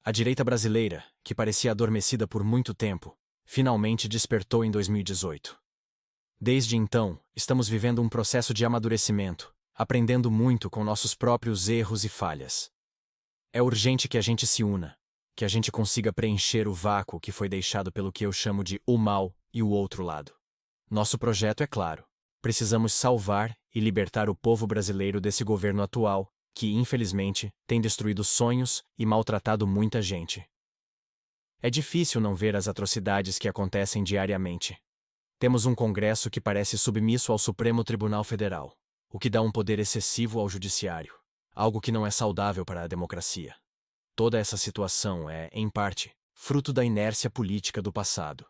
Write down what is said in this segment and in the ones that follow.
A direita brasileira, que parecia adormecida por muito tempo, finalmente despertou em 2018. Desde então, estamos vivendo um processo de amadurecimento, aprendendo muito com nossos próprios erros e falhas. É urgente que a gente se una, que a gente consiga preencher o vácuo que foi deixado pelo que eu chamo de o mal e o outro lado. Nosso projeto é claro. Precisamos salvar e libertar o povo brasileiro desse governo atual, que, infelizmente, tem destruído sonhos e maltratado muita gente. É difícil não ver as atrocidades que acontecem diariamente. Temos um Congresso que parece submisso ao Supremo Tribunal Federal, o que dá um poder excessivo ao Judiciário, algo que não é saudável para a democracia. Toda essa situação é, em parte, fruto da inércia política do passado.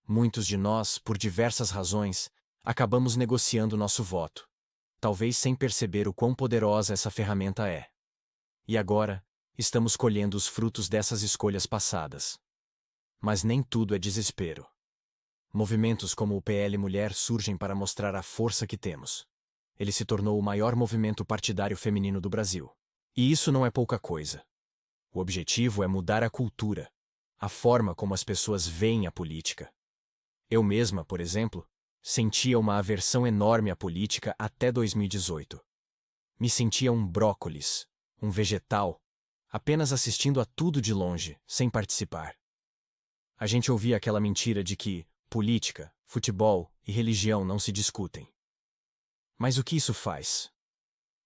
Muitos de nós, por diversas razões, acabamos negociando nosso voto, talvez sem perceber o quão poderosa essa ferramenta é. E agora, estamos colhendo os frutos dessas escolhas passadas. Mas nem tudo é desespero. Movimentos como o PL Mulher surgem para mostrar a força que temos. Ele se tornou o maior movimento partidário feminino do Brasil. E isso não é pouca coisa. O objetivo é mudar a cultura, a forma como as pessoas veem a política. Eu mesma, por exemplo, sentia uma aversão enorme à política até 2018. Me sentia um brócolis, um vegetal, apenas assistindo a tudo de longe, sem participar. A gente ouvia aquela mentira de que política, futebol e religião não se discutem. Mas o que isso faz?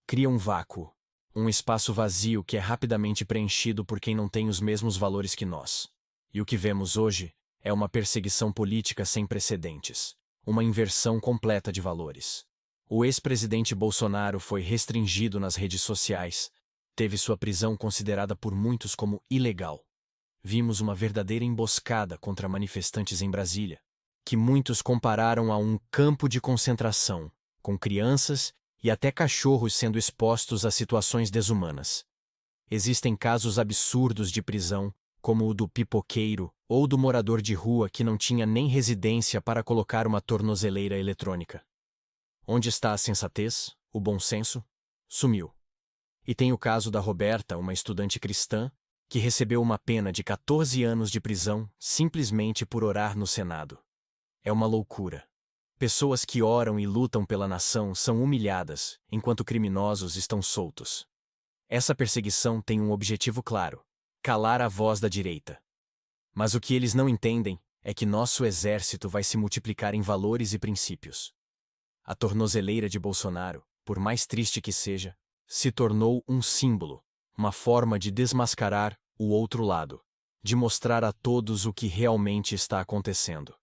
Cria um vácuo, um espaço vazio que é rapidamente preenchido por quem não tem os mesmos valores que nós. E o que vemos hoje é uma perseguição política sem precedentes, uma inversão completa de valores. O ex-presidente Bolsonaro foi restringido nas redes sociais, teve sua prisão considerada por muitos como ilegal. Vimos uma verdadeira emboscada contra manifestantes em Brasília, que muitos compararam a um campo de concentração, com crianças e até cachorros sendo expostos a situações desumanas. Existem casos absurdos de prisão, como o do pipoqueiro ou do morador de rua que não tinha nem residência para colocar uma tornozeleira eletrônica. Onde está a sensatez, o bom senso? Sumiu. E tem o caso da Roberta, uma estudante cristã, que recebeu uma pena de 14 anos de prisão simplesmente por orar no Senado. É uma loucura. Pessoas que oram e lutam pela nação são humilhadas, enquanto criminosos estão soltos. Essa perseguição tem um objetivo claro: calar a voz da direita. Mas o que eles não entendem é que nosso exército vai se multiplicar em valores e princípios. A tornozeleira de Bolsonaro, por mais triste que seja, se tornou um símbolo, uma forma de desmascarar o outro lado, de mostrar a todos o que realmente está acontecendo.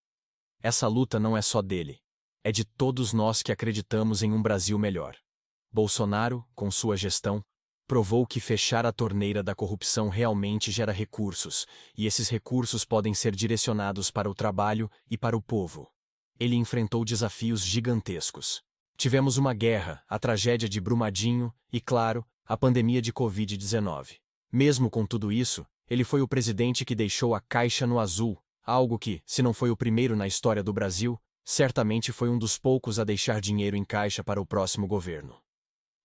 Essa luta não é só dele, é de todos nós que acreditamos em um Brasil melhor. Bolsonaro, com sua gestão, provou que fechar a torneira da corrupção realmente gera recursos, e esses recursos podem ser direcionados para o trabalho e para o povo. Ele enfrentou desafios gigantescos. Tivemos uma guerra, a tragédia de Brumadinho e, claro, a pandemia de Covid-19. Mesmo com tudo isso, ele foi o presidente que deixou a caixa no azul, algo que, se não foi o primeiro na história do Brasil, certamente foi um dos poucos a deixar dinheiro em caixa para o próximo governo.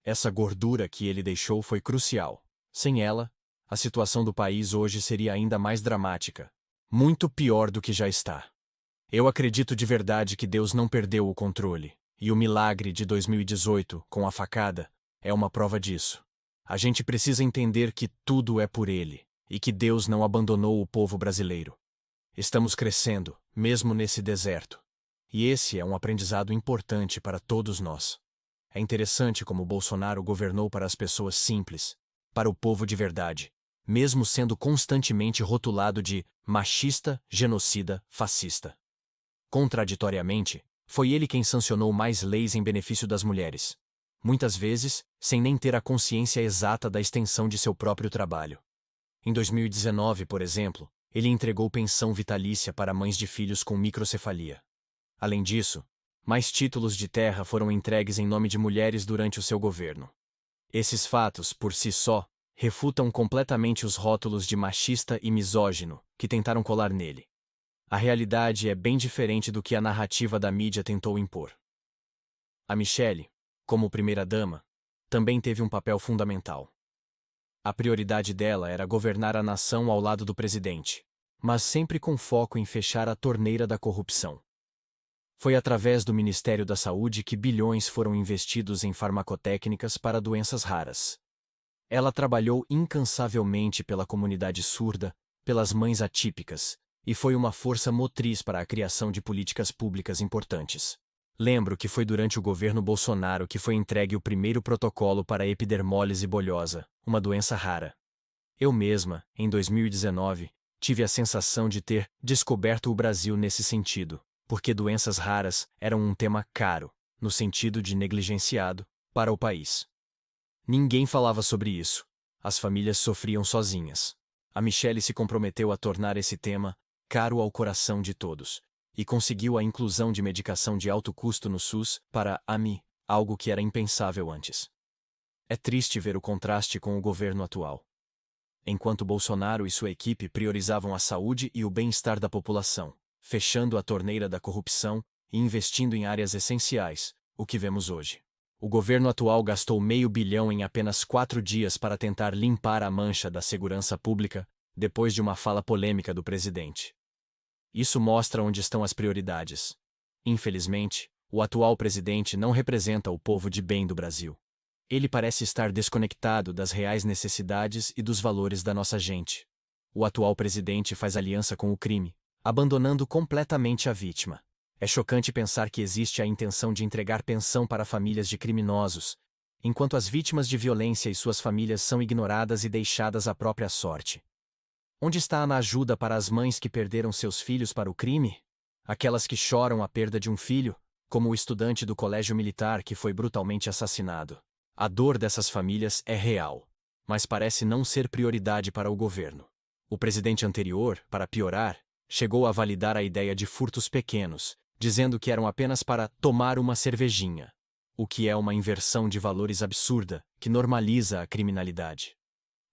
Essa gordura que ele deixou foi crucial. Sem ela, a situação do país hoje seria ainda mais dramática, muito pior do que já está. Eu acredito de verdade que Deus não perdeu o controle, e o milagre de 2018, com a facada, é uma prova disso. A gente precisa entender que tudo é por Ele, e que Deus não abandonou o povo brasileiro. Estamos crescendo, mesmo nesse deserto. E esse é um aprendizado importante para todos nós. É interessante como Bolsonaro governou para as pessoas simples, para o povo de verdade, mesmo sendo constantemente rotulado de machista, genocida, fascista. Contraditoriamente, foi ele quem sancionou mais leis em benefício das mulheres, muitas vezes sem nem ter a consciência exata da extensão de seu próprio trabalho. Em 2019, por exemplo, ele entregou pensão vitalícia para mães de filhos com microcefalia. Além disso, mais títulos de terra foram entregues em nome de mulheres durante o seu governo. Esses fatos, por si só, refutam completamente os rótulos de machista e misógino que tentaram colar nele. A realidade é bem diferente do que a narrativa da mídia tentou impor. A Michelle, como primeira-dama, também teve um papel fundamental. A prioridade dela era governar a nação ao lado do presidente, mas sempre com foco em fechar a torneira da corrupção. Foi através do Ministério da Saúde que bilhões foram investidos em farmacotécnicas para doenças raras. Ela trabalhou incansavelmente pela comunidade surda, pelas mães atípicas, e foi uma força motriz para a criação de políticas públicas importantes. Lembro que foi durante o governo Bolsonaro que foi entregue o primeiro protocolo para a epidermólise bolhosa, uma doença rara. Eu mesma, em 2019, tive a sensação de ter descoberto o Brasil nesse sentido, porque doenças raras eram um tema caro, no sentido de negligenciado, para o país. Ninguém falava sobre isso. As famílias sofriam sozinhas. A Michelle se comprometeu a tornar esse tema caro ao coração de todos, e conseguiu a inclusão de medicação de alto custo no SUS para a AMI, algo que era impensável antes. É triste ver o contraste com o governo atual. Enquanto Bolsonaro e sua equipe priorizavam a saúde e o bem-estar da população, fechando a torneira da corrupção e investindo em áreas essenciais, o que vemos hoje. O governo atual gastou R$500 bilhão em apenas 4 dias para tentar limpar a mancha da segurança pública, depois de uma fala polêmica do presidente. Isso mostra onde estão as prioridades. Infelizmente, o atual presidente não representa o povo de bem do Brasil. Ele parece estar desconectado das reais necessidades e dos valores da nossa gente. O atual presidente faz aliança com o crime, abandonando completamente a vítima. É chocante pensar que existe a intenção de entregar pensão para famílias de criminosos, enquanto as vítimas de violência e suas famílias são ignoradas e deixadas à própria sorte. Onde está a ajuda para as mães que perderam seus filhos para o crime? Aquelas que choram a perda de um filho, como o estudante do colégio militar que foi brutalmente assassinado. A dor dessas famílias é real, mas parece não ser prioridade para o governo. O presidente anterior, para piorar, chegou a validar a ideia de furtos pequenos, dizendo que eram apenas para tomar uma cervejinha, o que é uma inversão de valores absurda, que normaliza a criminalidade.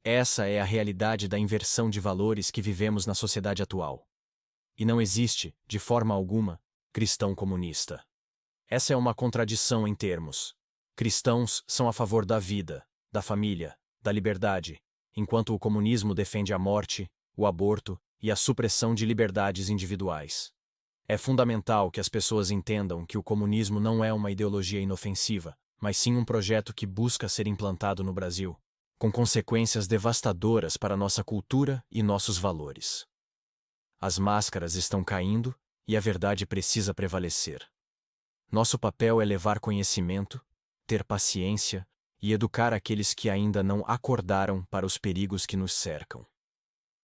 Essa é a realidade da inversão de valores que vivemos na sociedade atual. E não existe, de forma alguma, cristão comunista. Essa é uma contradição em termos. Cristãos são a favor da vida, da família, da liberdade, enquanto o comunismo defende a morte, o aborto e a supressão de liberdades individuais. É fundamental que as pessoas entendam que o comunismo não é uma ideologia inofensiva, mas sim um projeto que busca ser implantado no Brasil, com consequências devastadoras para nossa cultura e nossos valores. As máscaras estão caindo e a verdade precisa prevalecer. Nosso papel é levar conhecimento, ter paciência e educar aqueles que ainda não acordaram para os perigos que nos cercam.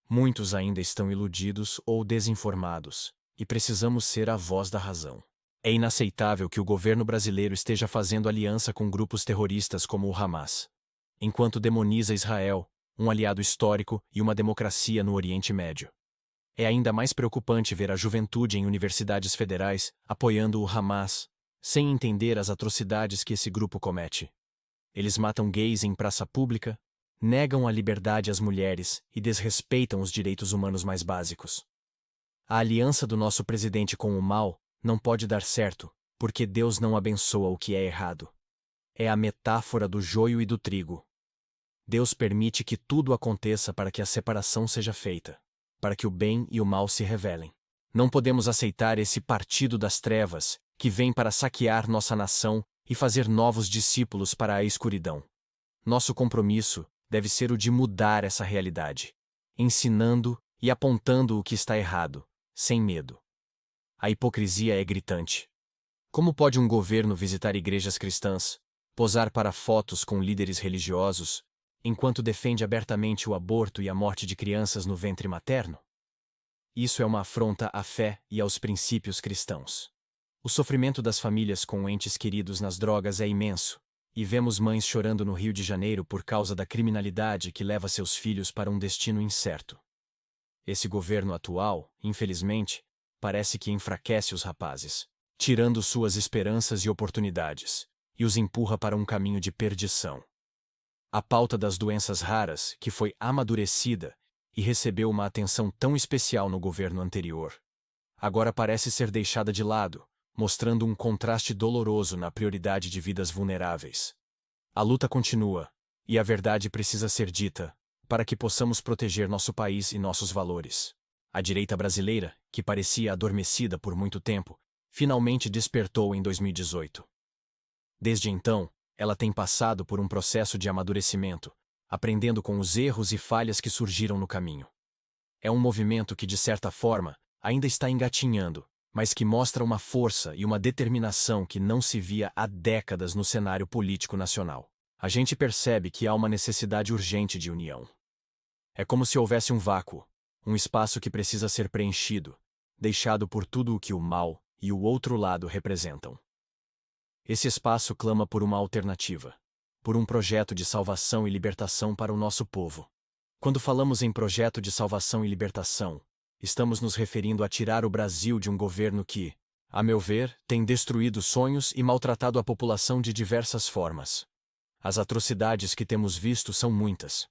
Muitos ainda estão iludidos ou desinformados, e precisamos ser a voz da razão. É inaceitável que o governo brasileiro esteja fazendo aliança com grupos terroristas como o Hamas, enquanto demoniza Israel, um aliado histórico e uma democracia no Oriente Médio. É ainda mais preocupante ver a juventude em universidades federais apoiando o Hamas, sem entender as atrocidades que esse grupo comete. Eles matam gays em praça pública, negam a liberdade às mulheres e desrespeitam os direitos humanos mais básicos. A aliança do nosso presidente com o mal não pode dar certo, porque Deus não abençoa o que é errado. É a metáfora do joio e do trigo. Deus permite que tudo aconteça para que a separação seja feita, para que o bem e o mal se revelem. Não podemos aceitar esse partido das trevas, que vem para saquear nossa nação e fazer novos discípulos para a escuridão. Nosso compromisso deve ser o de mudar essa realidade, ensinando e apontando o que está errado, sem medo. A hipocrisia é gritante. Como pode um governo visitar igrejas cristãs, posar para fotos com líderes religiosos, enquanto defende abertamente o aborto e a morte de crianças no ventre materno? Isso é uma afronta à fé e aos princípios cristãos. O sofrimento das famílias com entes queridos nas drogas é imenso, e vemos mães chorando no Rio de Janeiro por causa da criminalidade que leva seus filhos para um destino incerto. Esse governo atual, infelizmente, parece que enfraquece os rapazes, tirando suas esperanças e oportunidades, e os empurra para um caminho de perdição. A pauta das doenças raras, que foi amadurecida e recebeu uma atenção tão especial no governo anterior, agora parece ser deixada de lado, mostrando um contraste doloroso na prioridade de vidas vulneráveis. A luta continua, E a verdade precisa ser dita, para que possamos proteger nosso país e nossos valores. A direita brasileira, que parecia adormecida por muito tempo, finalmente despertou em 2018. Desde então, ela tem passado por um processo de amadurecimento, aprendendo com os erros e falhas que surgiram no caminho. É um movimento que, de certa forma, ainda está engatinhando, mas que mostra uma força e uma determinação que não se via há décadas no cenário político nacional. A gente percebe que há uma necessidade urgente de união. É como se houvesse um vácuo, um espaço que precisa ser preenchido, deixado por tudo o que o mal e o outro lado representam. Esse espaço clama por uma alternativa, por um projeto de salvação e libertação para o nosso povo. Quando falamos em projeto de salvação e libertação, estamos nos referindo a tirar o Brasil de um governo que, a meu ver, tem destruído sonhos e maltratado a população de diversas formas. As atrocidades que temos visto são muitas.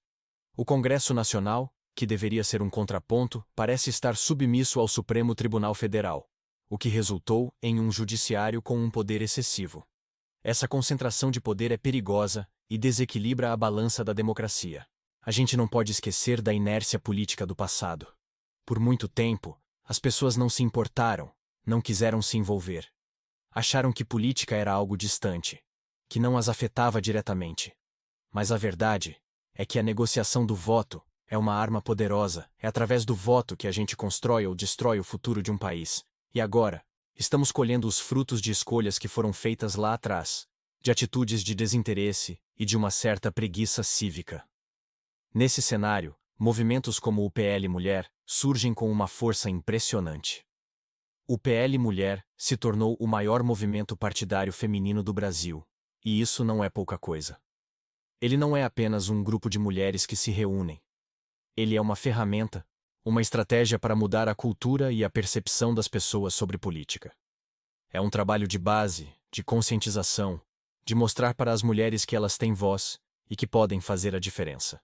O Congresso Nacional, que deveria ser um contraponto, parece estar submisso ao Supremo Tribunal Federal, o que resultou em um judiciário com um poder excessivo. Essa concentração de poder é perigosa e desequilibra a balança da democracia. A gente não pode esquecer da inércia política do passado. Por muito tempo, as pessoas não se importaram, não quiseram se envolver. Acharam que política era algo distante, que não as afetava diretamente. Mas a verdade é que a negociação do voto é uma arma poderosa, é através do voto que a gente constrói ou destrói o futuro de um país. E agora, estamos colhendo os frutos de escolhas que foram feitas lá atrás, de atitudes de desinteresse e de uma certa preguiça cívica. Nesse cenário, movimentos como o PL Mulher surgem com uma força impressionante. O PL Mulher se tornou o maior movimento partidário feminino do Brasil, e isso não é pouca coisa. Ele não é apenas um grupo de mulheres que se reúnem. Ele é uma ferramenta, uma estratégia para mudar a cultura e a percepção das pessoas sobre política. É um trabalho de base, de conscientização, de mostrar para as mulheres que elas têm voz e que podem fazer a diferença.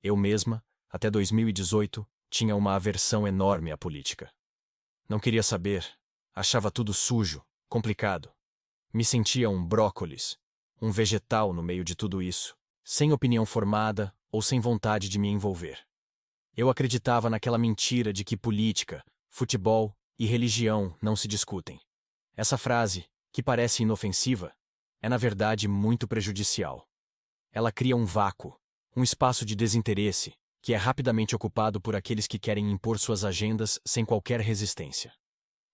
Eu mesma, até 2018, tinha uma aversão enorme à política. Não queria saber, achava tudo sujo, complicado. Me sentia um brócolis, um vegetal no meio de tudo isso, sem opinião formada ou sem vontade de me envolver. Eu acreditava naquela mentira de que política, futebol e religião não se discutem. Essa frase, que parece inofensiva, é na verdade muito prejudicial. Ela cria um vácuo, um espaço de desinteresse, que é rapidamente ocupado por aqueles que querem impor suas agendas sem qualquer resistência.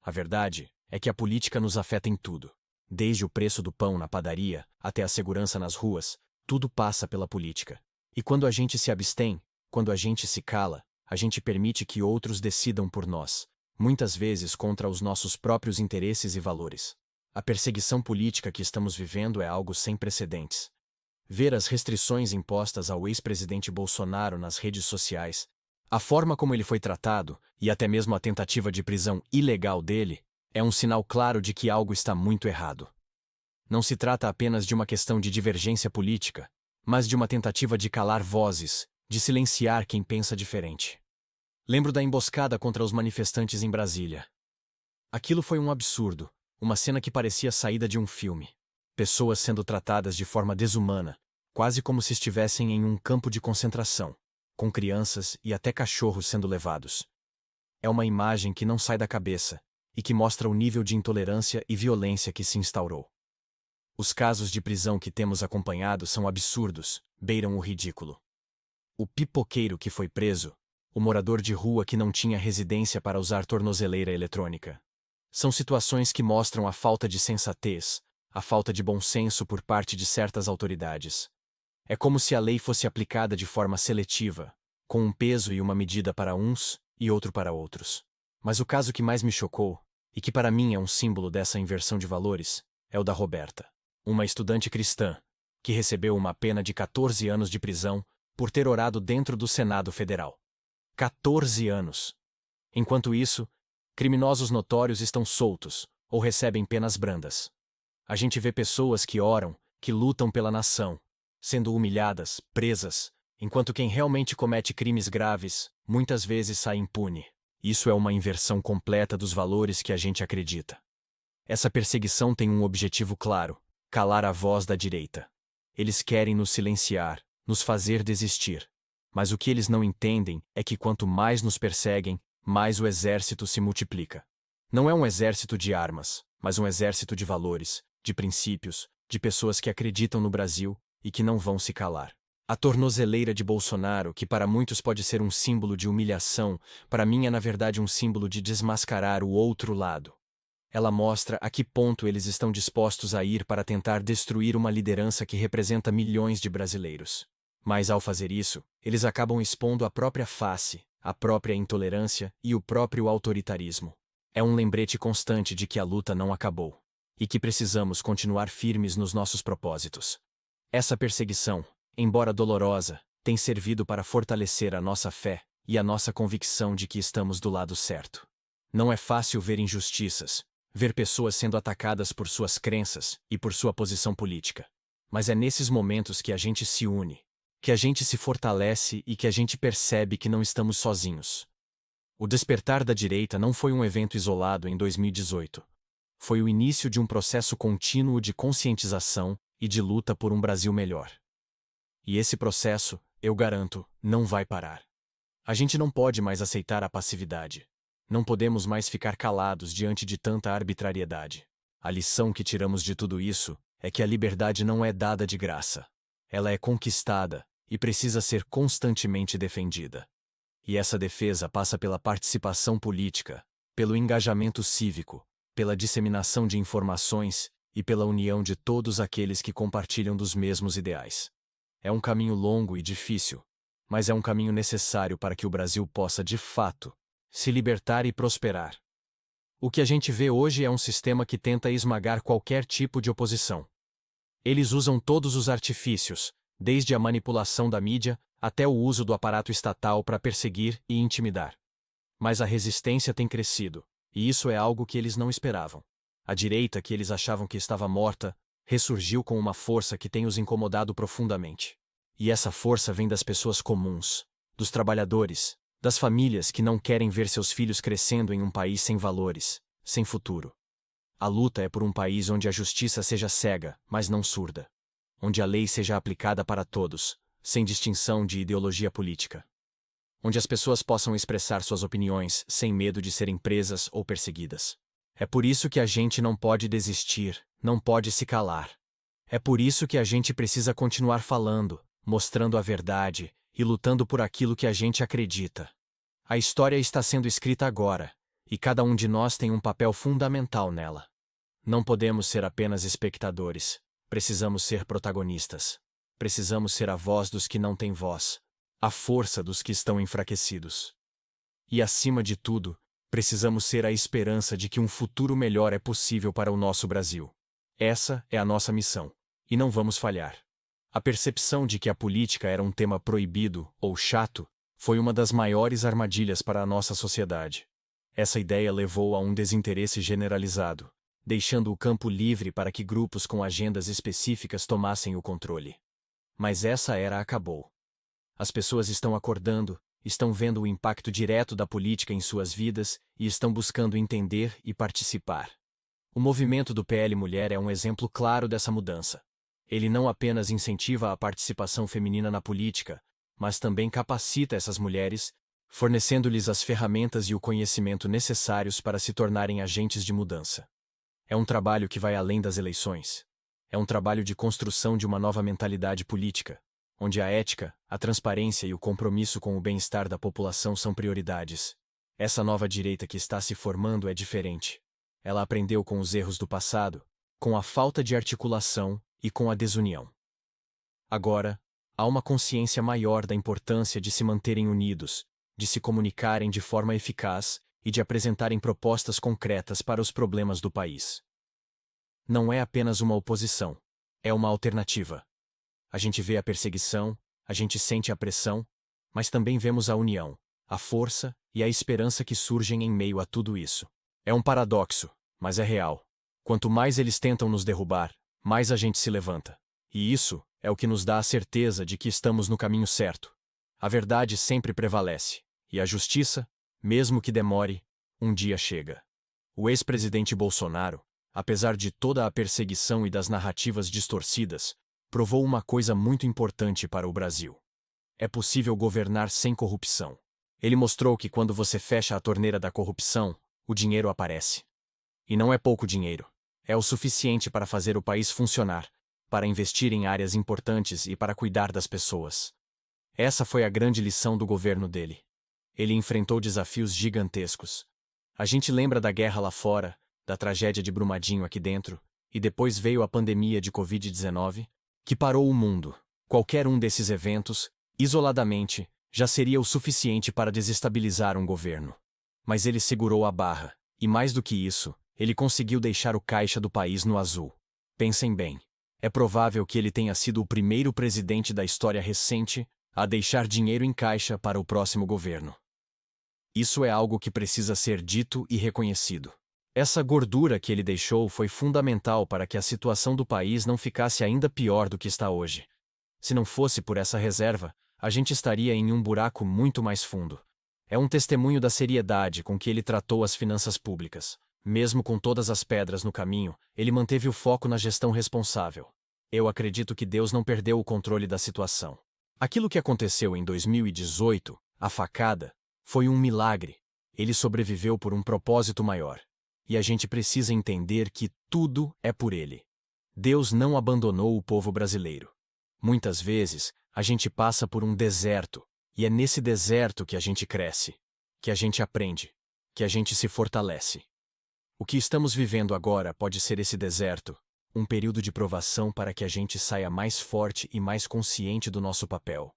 A verdade é que a política nos afeta em tudo. Desde o preço do pão na padaria até a segurança nas ruas, tudo passa pela política. E quando a gente se abstém, quando a gente se cala, a gente permite que outros decidam por nós, muitas vezes contra os nossos próprios interesses e valores. A perseguição política que estamos vivendo é algo sem precedentes. Ver as restrições impostas ao ex-presidente Bolsonaro nas redes sociais, a forma como ele foi tratado e até mesmo a tentativa de prisão ilegal dele, é um sinal claro de que algo está muito errado. Não se trata apenas de uma questão de divergência política, mas de uma tentativa de calar vozes, de silenciar quem pensa diferente. Lembro da emboscada contra os manifestantes em Brasília. Aquilo foi um absurdo, uma cena que parecia saída de um filme. Pessoas sendo tratadas de forma desumana, quase como se estivessem em um campo de concentração, com crianças e até cachorros sendo levados. É uma imagem que não sai da cabeça e que mostra o nível de intolerância e violência que se instaurou. Os casos de prisão que temos acompanhado são absurdos, beiram o ridículo. O pipoqueiro que foi preso, o morador de rua que não tinha residência para usar tornozeleira eletrônica. São situações que mostram a falta de sensatez, a falta de bom senso por parte de certas autoridades. É como se a lei fosse aplicada de forma seletiva, com um peso e uma medida para uns e outro para outros. Mas o caso que mais me chocou, e que para mim é um símbolo dessa inversão de valores, é o da Roberta, uma estudante cristã, que recebeu uma pena de 14 anos de prisão por ter orado dentro do Senado Federal. 14 anos! Enquanto isso, criminosos notórios estão soltos ou recebem penas brandas. A gente vê pessoas que oram, que lutam pela nação, sendo humilhadas, presas, enquanto quem realmente comete crimes graves, muitas vezes sai impune. Isso é uma inversão completa dos valores que a gente acredita. Essa perseguição tem um objetivo claro: calar a voz da direita. Eles querem nos silenciar, nos fazer desistir. Mas o que eles não entendem é que quanto mais nos perseguem, mais o exército se multiplica. Não é um exército de armas, mas um exército de valores, de princípios, de pessoas que acreditam no Brasil e que não vão se calar. A tornozeleira de Bolsonaro, que para muitos pode ser um símbolo de humilhação, para mim é na verdade um símbolo de desmascarar o outro lado. Ela mostra a que ponto eles estão dispostos a ir para tentar destruir uma liderança que representa milhões de brasileiros. Mas ao fazer isso, eles acabam expondo a própria face, a própria intolerância e o próprio autoritarismo. É um lembrete constante de que a luta não acabou e que precisamos continuar firmes nos nossos propósitos. Essa perseguição, embora dolorosa, tem servido para fortalecer a nossa fé e a nossa convicção de que estamos do lado certo. Não é fácil ver injustiças, ver pessoas sendo atacadas por suas crenças e por sua posição política. Mas é nesses momentos que a gente se une, que a gente se fortalece e que a gente percebe que não estamos sozinhos. O despertar da direita não foi um evento isolado em 2018. Foi o início de um processo contínuo de conscientização e de luta por um Brasil melhor. E esse processo, eu garanto, não vai parar. A gente não pode mais aceitar a passividade. Não podemos mais ficar calados diante de tanta arbitrariedade. A lição que tiramos de tudo isso é que a liberdade não é dada de graça. Ela é conquistada e precisa ser constantemente defendida. E essa defesa passa pela participação política, pelo engajamento cívico, pela disseminação de informações e pela união de todos aqueles que compartilham dos mesmos ideais. É um caminho longo e difícil, mas é um caminho necessário para que o Brasil possa, de fato, se libertar e prosperar. O que a gente vê hoje é um sistema que tenta esmagar qualquer tipo de oposição. Eles usam todos os artifícios, desde a manipulação da mídia até o uso do aparato estatal para perseguir e intimidar. Mas a resistência tem crescido, e isso é algo que eles não esperavam. A direita, que eles achavam que estava morta, ressurgiu com uma força que tem os incomodado profundamente. E essa força vem das pessoas comuns, dos trabalhadores, das famílias que não querem ver seus filhos crescendo em um país sem valores, sem futuro. A luta é por um país onde a justiça seja cega, mas não surda. Onde a lei seja aplicada para todos, sem distinção de ideologia política. Onde as pessoas possam expressar suas opiniões sem medo de serem presas ou perseguidas. É por isso que a gente não pode desistir, não pode se calar. É por isso que a gente precisa continuar falando, mostrando a verdade e lutando por aquilo que a gente acredita. A história está sendo escrita agora, e cada um de nós tem um papel fundamental nela. Não podemos ser apenas espectadores, precisamos ser protagonistas. Precisamos ser a voz dos que não têm voz, a força dos que estão enfraquecidos. E acima de tudo, precisamos ser a esperança de que um futuro melhor é possível para o nosso Brasil. Essa é a nossa missão, e não vamos falhar. A percepção de que a política era um tema proibido ou chato foi uma das maiores armadilhas para a nossa sociedade. Essa ideia levou a um desinteresse generalizado, deixando o campo livre para que grupos com agendas específicas tomassem o controle. Mas essa era acabou. As pessoas estão acordando, estão vendo o impacto direto da política em suas vidas e estão buscando entender e participar. O movimento do PL Mulher é um exemplo claro dessa mudança. Ele não apenas incentiva a participação feminina na política, mas também capacita essas mulheres, fornecendo-lhes as ferramentas e o conhecimento necessários para se tornarem agentes de mudança. É um trabalho que vai além das eleições. É um trabalho de construção de uma nova mentalidade política, onde a ética, a transparência e o compromisso com o bem-estar da população são prioridades. Essa nova direita que está se formando é diferente. Ela aprendeu com os erros do passado, com a falta de articulação e com a desunião. Agora, há uma consciência maior da importância de se manterem unidos, de se comunicarem de forma eficaz e de apresentarem propostas concretas para os problemas do país. Não é apenas uma oposição, é uma alternativa. A gente vê a perseguição, a gente sente a pressão, mas também vemos a união, a força e a esperança que surgem em meio a tudo isso. É um paradoxo, mas é real. Quanto mais eles tentam nos derrubar, mais a gente se levanta. E isso é o que nos dá a certeza de que estamos no caminho certo. A verdade sempre prevalece, e a justiça, mesmo que demore, um dia chega. O ex-presidente Bolsonaro, apesar de toda a perseguição e das narrativas distorcidas, provou uma coisa muito importante para o Brasil. É possível governar sem corrupção. Ele mostrou que quando você fecha a torneira da corrupção, o dinheiro aparece. E não é pouco dinheiro. É o suficiente para fazer o país funcionar, para investir em áreas importantes e para cuidar das pessoas. Essa foi a grande lição do governo dele. Ele enfrentou desafios gigantescos. A gente lembra da guerra lá fora, da tragédia de Brumadinho aqui dentro, e depois veio a pandemia de Covid-19, que parou o mundo. Qualquer um desses eventos, isoladamente, já seria o suficiente para desestabilizar um governo. Mas ele segurou a barra, e mais do que isso, ele conseguiu deixar o caixa do país no azul. Pensem bem. É provável que ele tenha sido o primeiro presidente da história recente a deixar dinheiro em caixa para o próximo governo. Isso é algo que precisa ser dito e reconhecido. Essa gordura que ele deixou foi fundamental para que a situação do país não ficasse ainda pior do que está hoje. Se não fosse por essa reserva, a gente estaria em um buraco muito mais fundo. É um testemunho da seriedade com que ele tratou as finanças públicas. Mesmo com todas as pedras no caminho, ele manteve o foco na gestão responsável. Eu acredito que Deus não perdeu o controle da situação. Aquilo que aconteceu em 2018, a facada, foi um milagre. Ele sobreviveu por um propósito maior. E a gente precisa entender que tudo é por ele. Deus não abandonou o povo brasileiro. Muitas vezes, a gente passa por um deserto, e é nesse deserto que a gente cresce, que a gente aprende, que a gente se fortalece. O que estamos vivendo agora pode ser esse deserto, um período de provação para que a gente saia mais forte e mais consciente do nosso papel.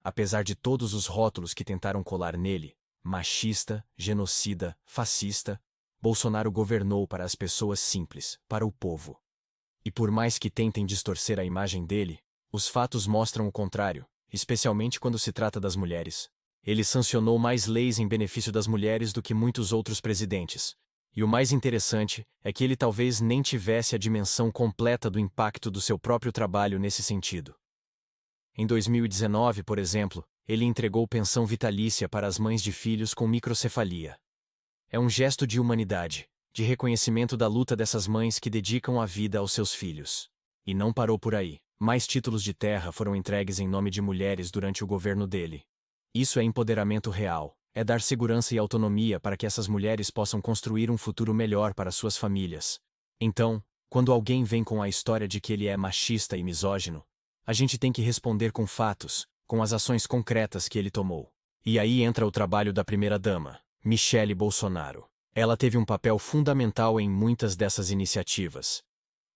Apesar de todos os rótulos que tentaram colar nele, machista, genocida, fascista, Bolsonaro governou para as pessoas simples, para o povo. E por mais que tentem distorcer a imagem dele, os fatos mostram o contrário, especialmente quando se trata das mulheres. Ele sancionou mais leis em benefício das mulheres do que muitos outros presidentes. E o mais interessante é que ele talvez nem tivesse a dimensão completa do impacto do seu próprio trabalho nesse sentido. Em 2019, por exemplo, ele entregou pensão vitalícia para as mães de filhos com microcefalia. É um gesto de humanidade, de reconhecimento da luta dessas mães que dedicam a vida aos seus filhos. E não parou por aí. Mais títulos de terra foram entregues em nome de mulheres durante o governo dele. Isso é empoderamento real. É dar segurança e autonomia para que essas mulheres possam construir um futuro melhor para suas famílias. Então, quando alguém vem com a história de que ele é machista e misógino, a gente tem que responder com fatos, com as ações concretas que ele tomou. E aí entra o trabalho da primeira-dama, Michele Bolsonaro. Ela teve um papel fundamental em muitas dessas iniciativas.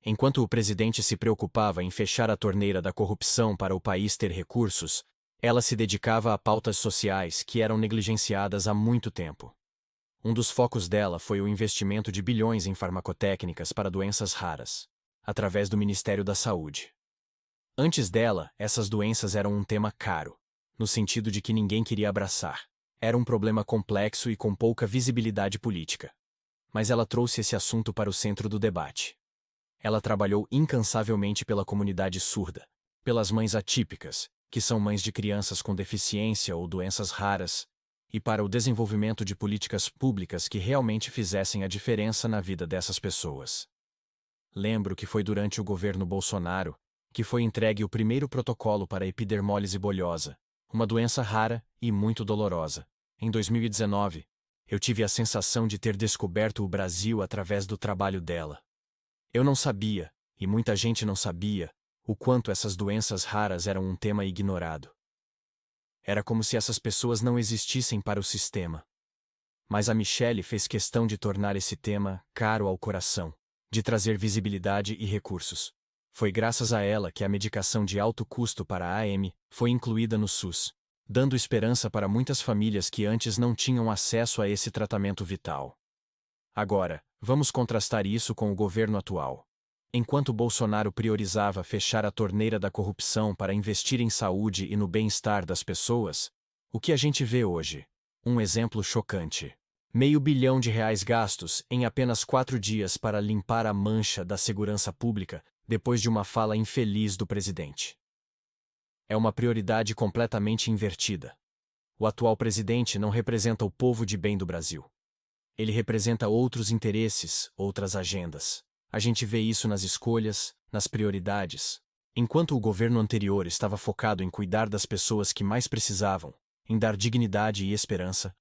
Enquanto o presidente se preocupava em fechar a torneira da corrupção para o país ter recursos, ela se dedicava a pautas sociais que eram negligenciadas há muito tempo. Um dos focos dela foi o investimento de bilhões em farmacotécnicas para doenças raras, através do Ministério da Saúde. Antes dela, essas doenças eram um tema caro, no sentido de que ninguém queria abraçar. Era um problema complexo e com pouca visibilidade política. Mas ela trouxe esse assunto para o centro do debate. Ela trabalhou incansavelmente pela comunidade surda, pelas mães atípicas, que são mães de crianças com deficiência ou doenças raras, e para o desenvolvimento de políticas públicas que realmente fizessem a diferença na vida dessas pessoas. Lembro que foi durante o governo Bolsonaro que foi entregue o primeiro protocolo para a epidermólise bolhosa, uma doença rara e muito dolorosa. Em 2019, eu tive a sensação de ter descoberto o Brasil através do trabalho dela. Eu não sabia, e muita gente não sabia, o quanto essas doenças raras eram um tema ignorado. Era como se essas pessoas não existissem para o sistema. Mas a Michele fez questão de tornar esse tema caro ao coração, de trazer visibilidade e recursos. Foi graças a ela que a medicação de alto custo para a AM foi incluída no SUS, dando esperança para muitas famílias que antes não tinham acesso a esse tratamento vital. Agora, vamos contrastar isso com o governo atual. Enquanto Bolsonaro priorizava fechar a torneira da corrupção para investir em saúde e no bem-estar das pessoas, o que a gente vê hoje? Um exemplo chocante. R$500 bilhão gastos em apenas 4 dias para limpar a mancha da segurança pública depois de uma fala infeliz do presidente. É uma prioridade completamente invertida. O atual presidente não representa o povo de bem do Brasil. Ele representa outros interesses, outras agendas. A gente vê isso nas escolhas, nas prioridades. Enquanto o governo anterior estava focado em cuidar das pessoas que mais precisavam, em dar dignidade e esperança,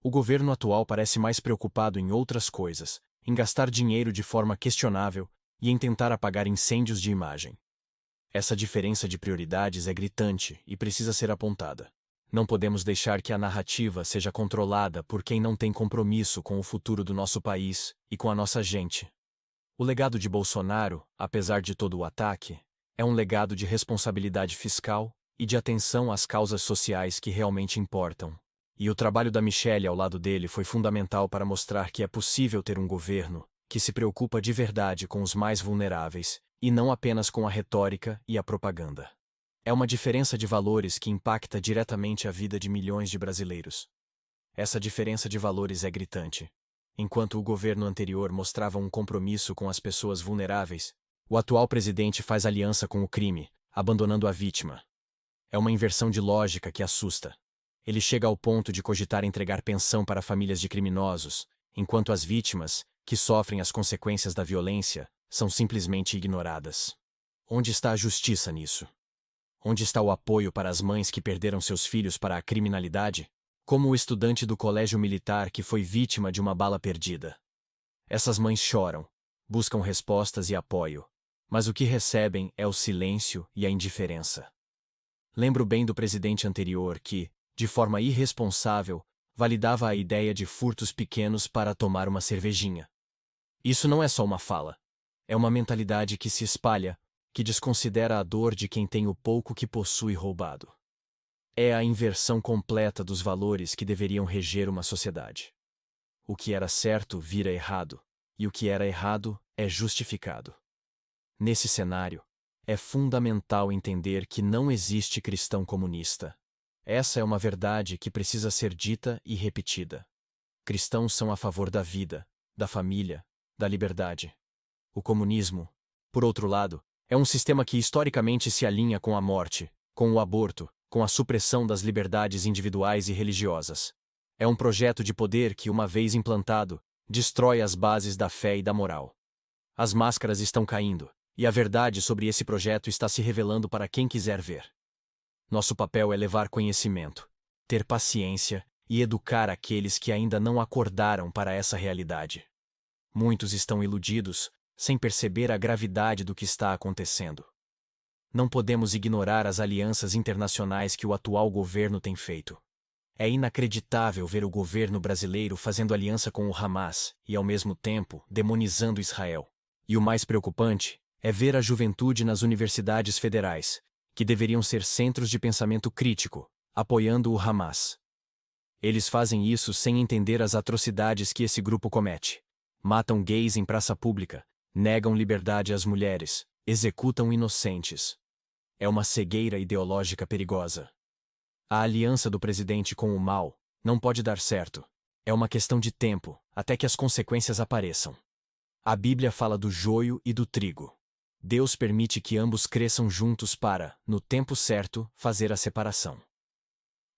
o governo atual parece mais preocupado em outras coisas, em gastar dinheiro de forma questionável e em tentar apagar incêndios de imagem. Essa diferença de prioridades é gritante e precisa ser apontada. Não podemos deixar que a narrativa seja controlada por quem não tem compromisso com o futuro do nosso país e com a nossa gente. O legado de Bolsonaro, apesar de todo o ataque, é um legado de responsabilidade fiscal e de atenção às causas sociais que realmente importam. E o trabalho da Michelle ao lado dele foi fundamental para mostrar que é possível ter um governo que se preocupa de verdade com os mais vulneráveis e não apenas com a retórica e a propaganda. É uma diferença de valores que impacta diretamente a vida de milhões de brasileiros. Essa diferença de valores é gritante. Enquanto o governo anterior mostrava um compromisso com as pessoas vulneráveis, o atual presidente faz aliança com o crime, abandonando a vítima. É uma inversão de lógica que assusta. Ele chega ao ponto de cogitar entregar pensão para famílias de criminosos, enquanto as vítimas, que sofrem as consequências da violência, são simplesmente ignoradas. Onde está a justiça nisso? Onde está o apoio para as mães que perderam seus filhos para a criminalidade? Como o estudante do colégio militar que foi vítima de uma bala perdida. Essas mães choram, buscam respostas e apoio, mas o que recebem é o silêncio e a indiferença. Lembro bem do presidente anterior que, de forma irresponsável, validava a ideia de furtos pequenos para tomar uma cervejinha. Isso não é só uma fala. É uma mentalidade que se espalha, que desconsidera a dor de quem tem o pouco que possui roubado. É a inversão completa dos valores que deveriam reger uma sociedade. O que era certo vira errado, e o que era errado é justificado. Nesse cenário, é fundamental entender que não existe cristão comunista. Essa é uma verdade que precisa ser dita e repetida. Cristãos são a favor da vida, da família, da liberdade. O comunismo, por outro lado, é um sistema que historicamente se alinha com a morte, com o aborto, com a supressão das liberdades individuais e religiosas. É um projeto de poder que, uma vez implantado, destrói as bases da fé e da moral. As máscaras estão caindo, e a verdade sobre esse projeto está se revelando para quem quiser ver. Nosso papel é levar conhecimento, ter paciência e educar aqueles que ainda não acordaram para essa realidade. Muitos estão iludidos, sem perceber a gravidade do que está acontecendo. Não podemos ignorar as alianças internacionais que o atual governo tem feito. É inacreditável ver o governo brasileiro fazendo aliança com o Hamas e, ao mesmo tempo, demonizando Israel. E o mais preocupante é ver a juventude nas universidades federais, que deveriam ser centros de pensamento crítico, apoiando o Hamas. Eles fazem isso sem entender as atrocidades que esse grupo comete. Matam gays em praça pública, negam liberdade às mulheres, executam inocentes. É uma cegueira ideológica perigosa. A aliança do presidente com o mal não pode dar certo. É uma questão de tempo, até que as consequências apareçam. A Bíblia fala do joio e do trigo. Deus permite que ambos cresçam juntos para, no tempo certo, fazer a separação.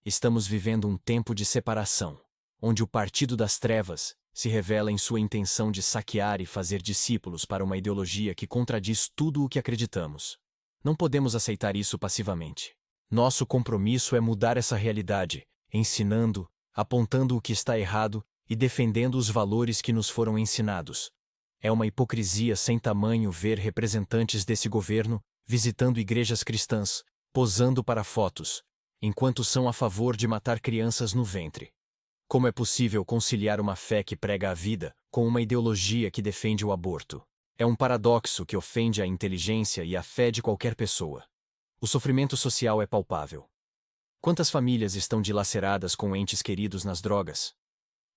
Estamos vivendo um tempo de separação, onde o partido das trevas se revela em sua intenção de saquear e fazer discípulos para uma ideologia que contradiz tudo o que acreditamos. Não podemos aceitar isso passivamente. Nosso compromisso é mudar essa realidade, ensinando, apontando o que está errado e defendendo os valores que nos foram ensinados. É uma hipocrisia sem tamanho ver representantes desse governo visitando igrejas cristãs, posando para fotos, enquanto são a favor de matar crianças no ventre. Como é possível conciliar uma fé que prega a vida com uma ideologia que defende o aborto? É um paradoxo que ofende a inteligência e a fé de qualquer pessoa. O sofrimento social é palpável. Quantas famílias estão dilaceradas com entes queridos nas drogas?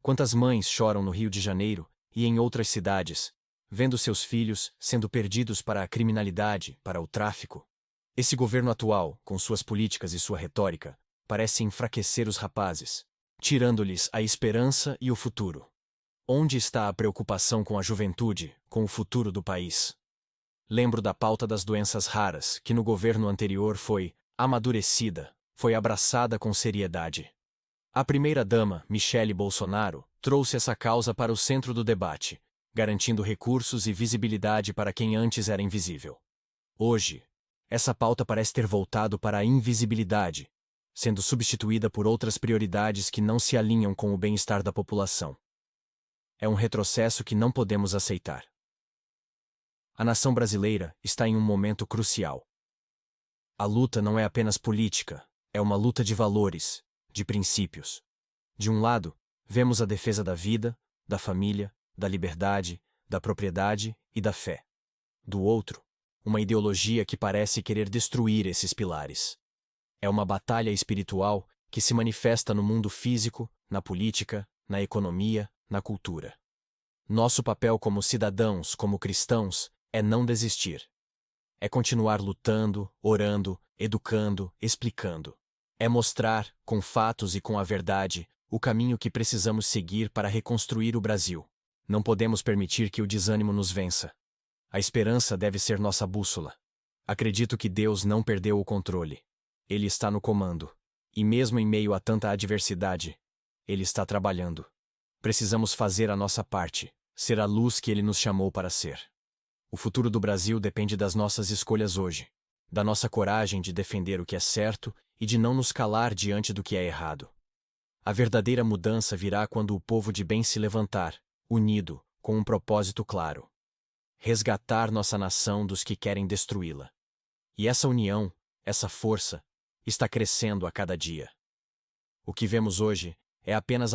Quantas mães choram no Rio de Janeiro e em outras cidades, vendo seus filhos sendo perdidos para a criminalidade, para o tráfico? Esse governo atual, com suas políticas e sua retórica, parece enfraquecer os rapazes, tirando-lhes a esperança e o futuro. Onde está a preocupação com a juventude, com o futuro do país? Lembro da pauta das doenças raras, que no governo anterior foi amadurecida, foi abraçada com seriedade. A primeira-dama, Michelle Bolsonaro, trouxe essa causa para o centro do debate, garantindo recursos e visibilidade para quem antes era invisível. Hoje, Essa pauta parece ter voltado para a invisibilidade, sendo substituída por outras prioridades que não se alinham com o bem-estar da população. É um retrocesso que não podemos aceitar. A nação brasileira está em um momento crucial. A luta não é apenas política, é uma luta de valores, de princípios. De um lado, vemos a defesa da vida, da família, da liberdade, da propriedade e da fé. Do outro, uma ideologia que parece querer destruir esses pilares. É uma batalha espiritual que se manifesta no mundo físico, na política, na economia, na cultura. Nosso papel como cidadãos, como cristãos, é não desistir. É continuar lutando, orando, educando, explicando. É mostrar, com fatos e com a verdade, o caminho que precisamos seguir para reconstruir o Brasil. Não podemos permitir que o desânimo nos vença. A esperança deve ser nossa bússola. Acredito que Deus não perdeu o controle. Ele está no comando. E mesmo em meio a tanta adversidade, Ele está trabalhando. Precisamos fazer a nossa parte, ser a luz que Ele nos chamou para ser. O futuro do Brasil depende das nossas escolhas hoje, da nossa coragem de defender o que é certo e de não nos calar diante do que é errado. A verdadeira mudança virá quando o povo de bem se levantar, unido, com um propósito claro: resgatar nossa nação dos que querem destruí-la. E essa união, essa força, está crescendo a cada dia. O que vemos hoje é apenas a